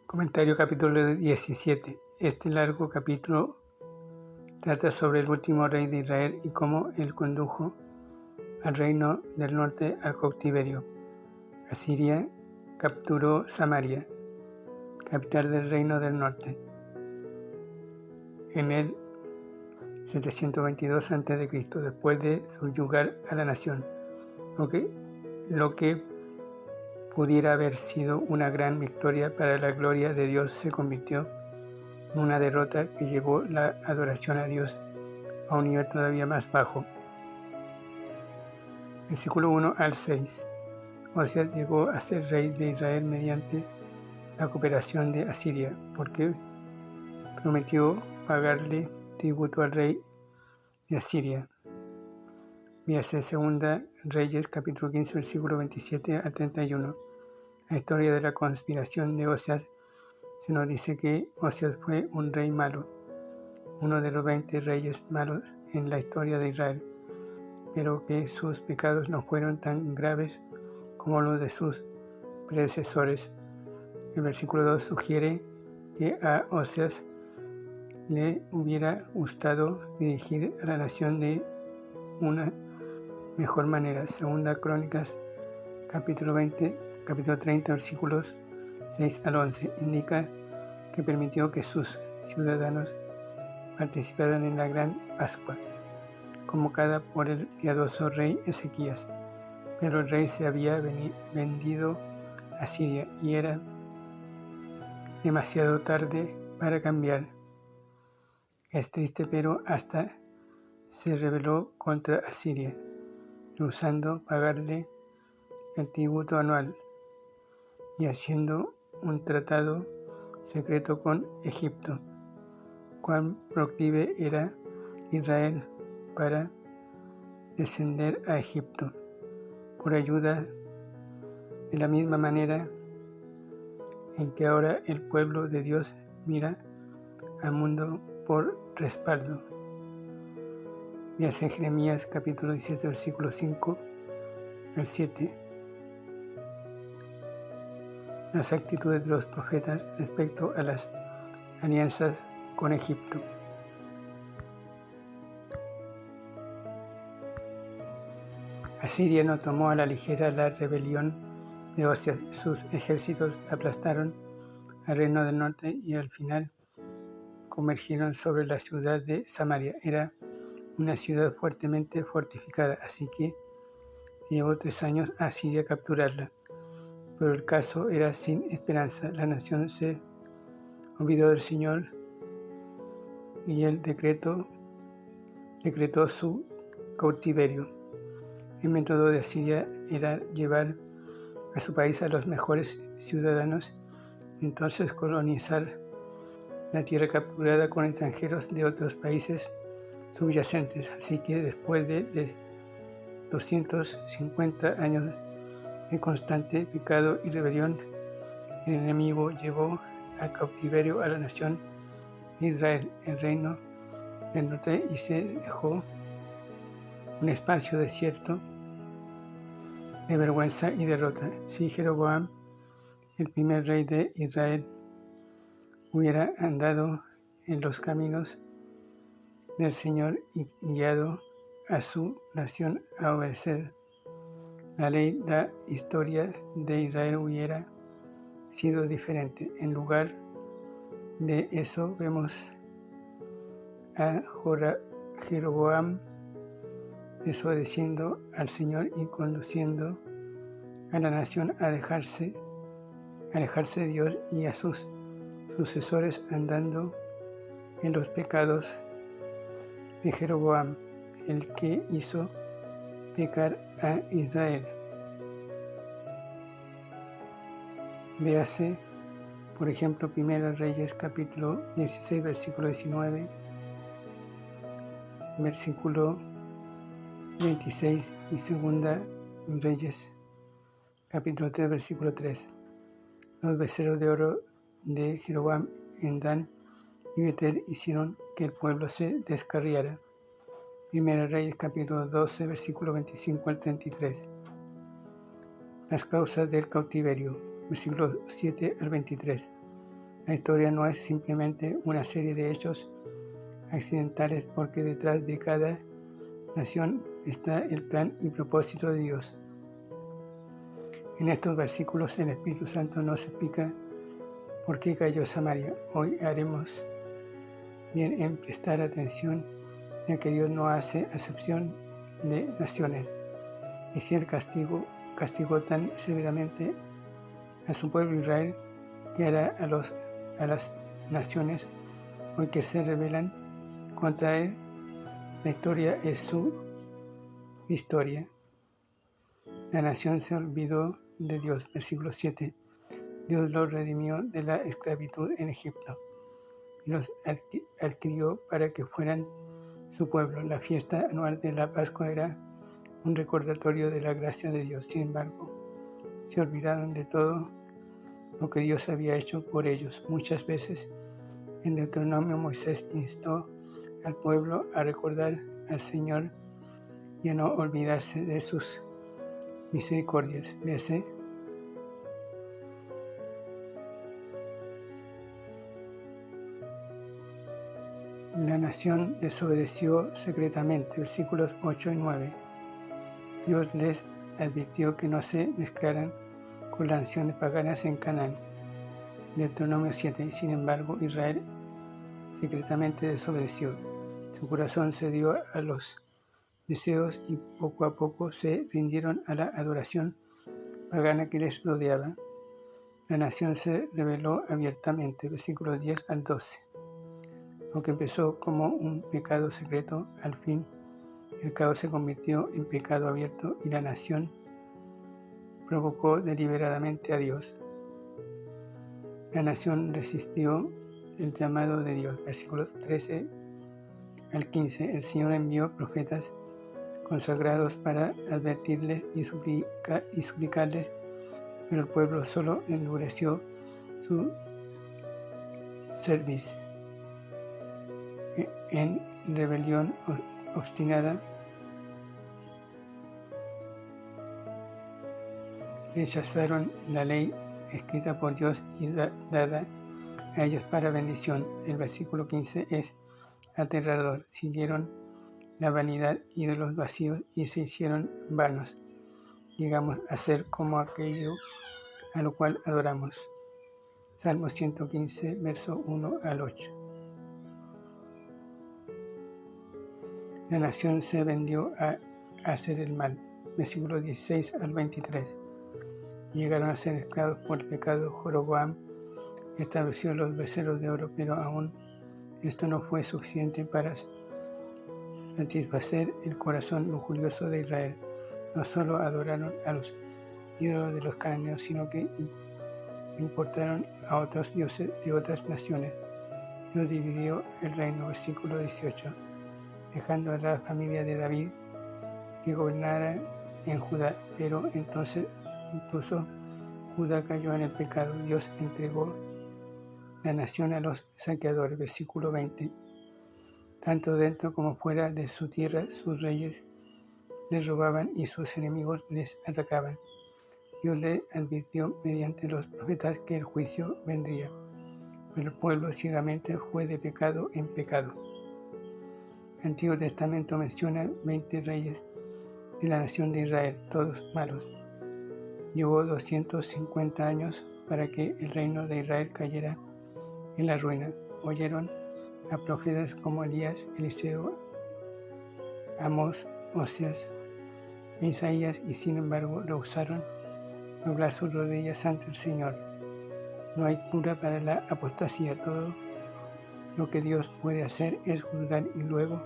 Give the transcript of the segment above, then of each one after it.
Comentario capítulo 17. Este largo capítulo trata sobre el último rey de Israel y cómo él condujo al reino del norte al cautiverio. Asiria capturó Samaria, capital del reino del norte, en el 722 a.C., después de subyugar a la nación, lo que pudiera haber sido una gran victoria para la gloria de Dios se convirtió en una derrota que llevó la adoración a Dios a un nivel todavía más bajo. Versículo 1 al 6. Oseas llegó a ser rey de Israel mediante la cooperación de Asiria, porque prometió pagarle tributo al rey de Asiria. Véase Segunda Reyes, capítulo 15, versículo 27 al 31. La historia de la conspiración de Oseas se nos dice que Oseas fue un rey malo, uno de los 20 reyes malos en la historia de Israel, pero que sus pecados no fueron tan graves como los de sus predecesores. El versículo 2 sugiere que a Oseas le hubiera gustado dirigir a la nación de una mejor manera. Segunda Crónicas, capítulo 30, versículos 6 al 11, indica que permitió que sus ciudadanos participaran en la gran Pascua, convocada por el piadoso rey Ezequías. Pero el rey se había vendido a Siria y era demasiado tarde para cambiar. Es triste, pero hasta se rebeló contra Asiria, rehusando pagarle el tributo anual y haciendo un tratado secreto con Egipto. Cuán proclive era Israel para descender a Egipto por ayuda, de la misma manera en que ahora el pueblo de Dios mira al mundo por respaldo. Véase Jeremías capítulo 17, versículo 5 al 7. Las actitudes de los profetas respecto a las alianzas con Egipto. Asiria no tomó a la ligera la rebelión de Oseas. Sus ejércitos aplastaron al reino del norte y al final convergieron sobre la ciudad de Samaria. Era una ciudad fuertemente fortificada, así que llevó 3 años a Asiria capturarla. Pero el caso era sin esperanza. La nación se olvidó del Señor y él decretó su cautiverio. El método de Asiria era llevar a su país a los mejores ciudadanos, entonces colonizar la tierra capturada con extranjeros de otros países subyacentes. Así que después de 250 años de constante pecado y rebelión, el enemigo llevó al cautiverio a la nación de Israel, el reino del norte, y se dejó un espacio desierto de vergüenza y derrota. Si Jeroboam, el primer rey de Israel, hubiera andado en los caminos del Señor y guiado a su nación a obedecer la ley, la historia de Israel hubiera sido diferente. En lugar de eso, vemos a Jeroboam desobedeciendo al Señor y conduciendo a la nación a alejarse de Dios, y a sus sucesores andando en los pecados de Jeroboam, el que hizo pecar a Israel. Véase, por ejemplo, Primera Reyes capítulo 16, versículo 19, versículo 26 y Segunda Reyes capítulo 3, versículo 3. Los becerros de oro de Jeroboam en Dan y Betel hicieron que el pueblo se descarriara. Primera Reyes capítulo 12, versículo 25 al 33. Las causas del cautiverio, versículos 7 al 23. La historia no es simplemente una serie de hechos accidentales, porque detrás de cada nación está el plan y propósito de Dios. En estos versículos el Espíritu Santo nos explica por qué cayó Samaria. Hoy haremos bien en prestar atención, ya que Dios no hace acepción de naciones, y si Él castigó tan severamente a su pueblo Israel, que hará a las naciones hoy que se rebelan contra Él. La historia es su historia. La nación se olvidó de Dios. Versículo 7. Dios los redimió de la esclavitud en Egipto y los adquirió para que fueran su pueblo. La fiesta anual de la Pascua era un recordatorio de la gracia de Dios. Sin embargo, se olvidaron de todo lo que Dios había hecho por ellos. Muchas veces en Deuteronomio Moisés instó al pueblo a recordar al Señor y a no olvidarse de sus misericordias. Véase la nación desobedeció secretamente. Versículos 8 y 9. Dios les advirtió que no se mezclaran con las naciones paganas en Canaán. Deuteronomio 7. Sin embargo, Israel secretamente desobedeció. Su corazón se dio a los deseos y poco a poco se rindieron a la adoración pagana que les rodeaba. La nación se rebeló abiertamente. Versículos 10 al 12. Lo que empezó como un pecado secreto, al fin el caos se convirtió en pecado abierto y la nación provocó deliberadamente a Dios. La nación resistió el llamado de Dios. Versículos 13 al 15. El Señor envió profetas consagrados para advertirles y suplicarles, pero el pueblo solo endureció su cerviz. En rebelión obstinada, rechazaron la ley escrita por Dios y dada a ellos para bendición. El versículo 15 es aterrador. Siguieron la vanidad, ídolos vacíos, y se hicieron vanos. Llegamos a ser como aquello a lo cual adoramos. Salmo 115, verso 1 al 8. La nación se vendió a hacer el mal. Versículos 16 al 23. Llegaron a ser esclavos por el pecado. Jeroboam estableció los becerros de oro, pero aún esto no fue suficiente para satisfacer el corazón lujurioso de Israel. No solo adoraron a los ídolos de los cananeos, sino que importaron a otros dioses de otras naciones. Dios dividió el reino. Versículo 18. Dejando a la familia de David que gobernara en Judá, pero entonces incluso Judá cayó en el pecado. Dios entregó la nación a los saqueadores. Versículo 20. Tanto dentro como fuera de su tierra, sus reyes les robaban y sus enemigos les atacaban. Dios le advirtió mediante los profetas que el juicio vendría, pero el pueblo ciegamente fue de pecado en pecado. El Antiguo Testamento menciona 20 reyes de la nación de Israel, todos malos. Llevó 250 años para que el reino de Israel cayera en la ruina. Oyeron a profetas como Elías, Eliseo, Amós, Oseas e Isaías, y sin embargo rehusaron doblar sus rodillas ante el Señor. No hay cura para la apostasía. Todo lo que Dios puede hacer es juzgar y luego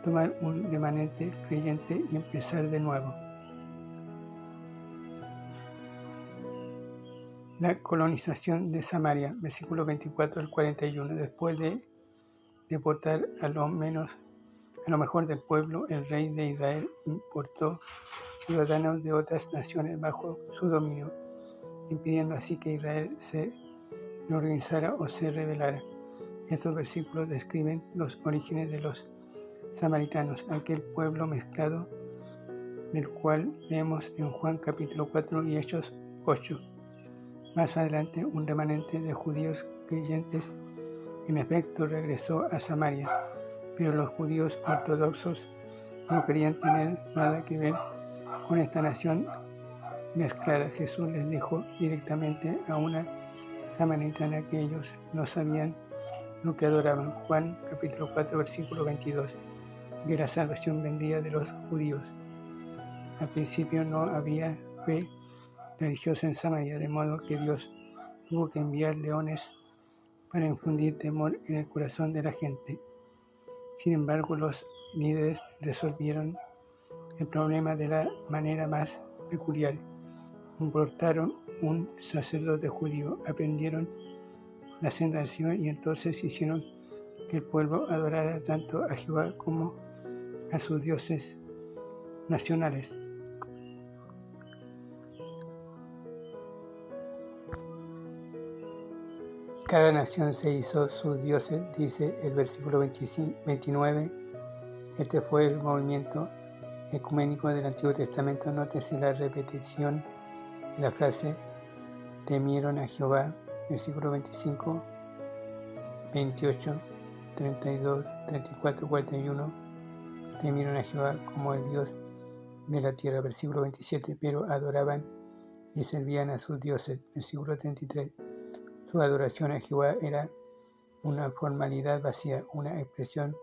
tomar un remanente creyente y empezar de nuevo. La colonización de Samaria, versículo 24 al 41. Después de deportar a lo mejor del pueblo, el rey de Israel importó ciudadanos de otras naciones bajo su dominio, impidiendo así que Israel se reorganizara o se rebelara. Estos versículos describen los orígenes de los samaritanos, aquel pueblo mezclado del cual leemos en Juan capítulo 4 y Hechos 8. Más adelante, un remanente de judíos creyentes. En efecto, regresó a Samaria, pero los judíos ortodoxos no querían tener nada que ver con esta nación mezclada. Jesús les dijo directamente a una samaritana que ellos no sabían lo que adoraban. Juan capítulo 4 versículo 22, que la salvación vendría de los judíos. Al principio no había fe religiosa en Samaria, de modo que Dios tuvo que enviar leones para infundir temor en el corazón de la gente. Sin embargo, los líderes resolvieron el problema de la manera más peculiar. Importaron un sacerdote judío, aprendieron la senda del Señor y entonces hicieron que el pueblo adorara tanto a Jehová como a sus dioses nacionales. Cada nación se hizo sus dioses, dice el versículo 29. Este fue el movimiento ecuménico del Antiguo Testamento. Nótese la repetición de la frase temieron a Jehová, versículo 25, 28, 32, 34, 41. Temieron a Jehová como el Dios de la tierra, versículo 27, pero adoraban y servían a sus dioses, versículo 33. Su adoración a Jehová era una formalidad vacía, una expresión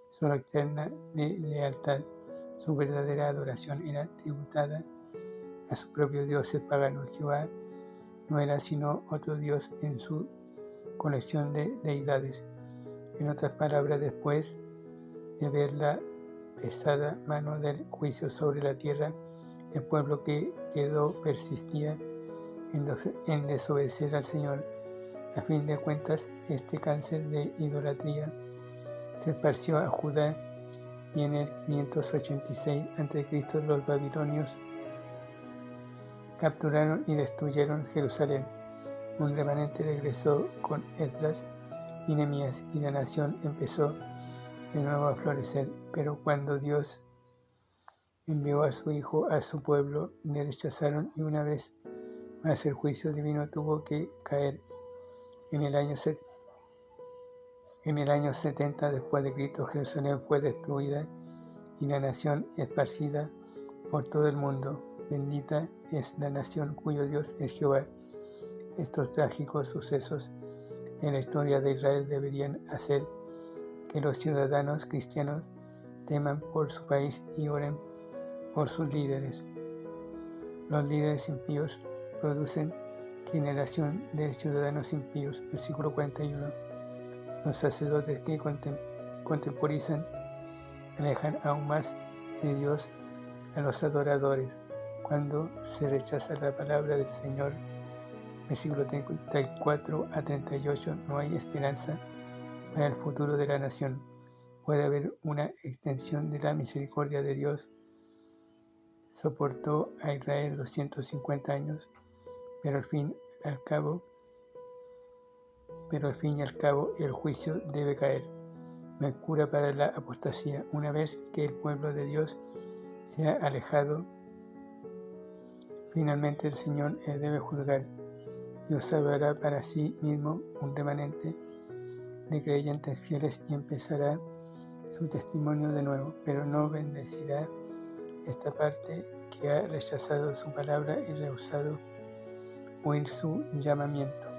solo externa de lealtad. Su verdadera adoración era tributada a sus propios dioses paganos. Jehová no era sino otro dios en su colección de deidades. En otras palabras, después de ver la pesada mano del juicio sobre la tierra, el pueblo que quedó persistía en desobedecer al Señor. A fin de cuentas, este cáncer de idolatría se esparció a Judá y en el 586 a.C. los babilonios capturaron y destruyeron Jerusalén. Un remanente regresó con Esdras y Nehemías y la nación empezó de nuevo a florecer. Pero cuando Dios envió a su Hijo a su pueblo, le rechazaron y una vez más el juicio divino tuvo que caer. En el año 70 después de Cristo, Jerusalén fue destruida y la nación esparcida por todo el mundo. Bendita es la nación cuyo Dios es Jehová. Estos trágicos sucesos en la historia de Israel deberían hacer que los ciudadanos cristianos teman por su país y oren por sus líderes. Los líderes impíos producen generación de ciudadanos impíos, versículo 41. Los sacerdotes que contemporizan alejan aún más de Dios a los adoradores. Cuando se rechaza la palabra del Señor, versículo 34 a 38, no hay esperanza para el futuro de la nación. Puede haber una extensión de la misericordia de Dios. Soportó a Israel 250 años, pero al fin y al cabo el juicio debe caer. No hay cura para la apostasía. Una vez que el pueblo de Dios se ha alejado, finalmente el Señor debe juzgar. Dios salvará para sí mismo un remanente de creyentes fieles y empezará su testimonio de nuevo, pero no bendecirá esta parte que ha rechazado su palabra y rehusado oír su llamamiento.